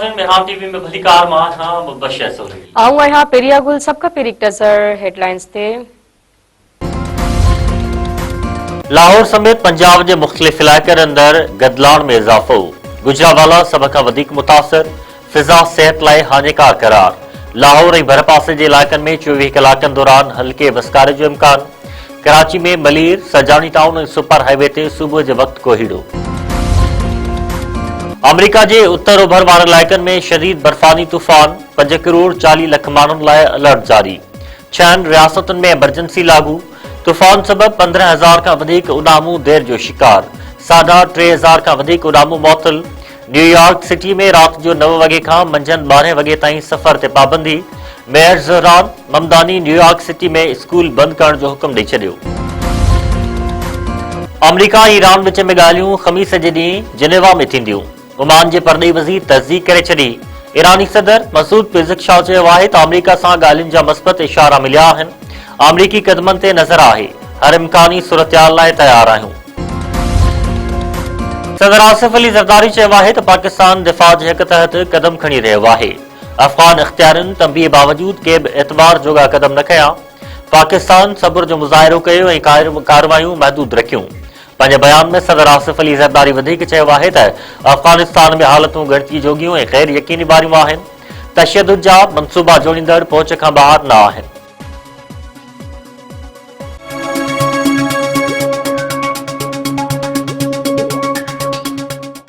नाज़रीन मेहरान टीवी में भली कार मां था मुबशर सोली आऊं आहियां पेरिया गुल सबका पेरिक नज़र हेडलाइंस ते। लाहौर समेत पंजाब के मुख्तलिफ इलाक़नि अंदर गदलाण में इजाफो। गुजरावाला सब खां वधीक मुतासिर, फिज़ा सेहत लाइ हानिकार करार। लाहौर ऐं भरपासे जे इलाक़नि में 24 कलाकनि दौरान हल्के वसकारे जो इम्कान। कराची में मलीर, सजानी टाउन ऐं सुपर हाईवे ते सुबुह जे वक़्तु कोहीड़ो। अमरीका के उत्तर ओभर वारे इलाक़नि में शदीद बर्फानी तूफ़ान। 5 करोड़ 40 लख माण्हुनि लाइ अलर्ट जारी। 6 रियासतुनि में एमरजेंसी लागू। तूफ़ान सबब 15,000 खां वधीक उॾामूं देर जो शिकार। 3,500 खां वधीक उॾामूं मुअत्तल। न्यूयॉर्क सिटी में रात जो 9 वॻे खां मंझंदि 12 वॻे ताईं सफ़र ते पाबंदी। मेयर ज़हरान ममदानी न्यूयॉर्क सिटी में स्कूल बंद करण जो हुक्म ॾेई छॾियो। अमरीका ऐं ईरान विच में ॻाल्हियूं ख़मीस जे ॾींहुं जिनेवा में थींदियूं। ओमान जे परॾेही वज़ीर तस्दीक़ करे छॾी। ईरानी सदर मसूद पेज़ेशकियान चयो आहे त अमरीका सां ॻाल्हियुनि जा मस्बत इशारा मिलिया आहिनि। अमरीकी कदमनि ते नज़र आहे, हर इम्कानी सूरतहाल लाइ तयार आहियूं। सदर आसिफ अली ज़रदारी चयो आहे त पाकिस्तान दिफ़ा जे हक़ तहत कदम खणी रहियो आहे। अफ़गान इख़्तियारनि तंबीअ बावजूद के बि एतबार जोगा कदम न खयां। पाकिस्तान सब्र जो मुज़ाहिरो कयो ऐं कार्रवायूं महदूद रखियूं। पंहिंजे बयान में सदर आसिफ अली ज़रदारी वधीक चयो आहे त अफ़गानिस्तान में हालतूं ॻणिती जोगियूं ऐं ग़ैर यकीनी वारियूं आहिनि। तशद्दुद जा मंसूबा जोड़ींदड़ पहुच खां ॿाहिरि न आहिनि।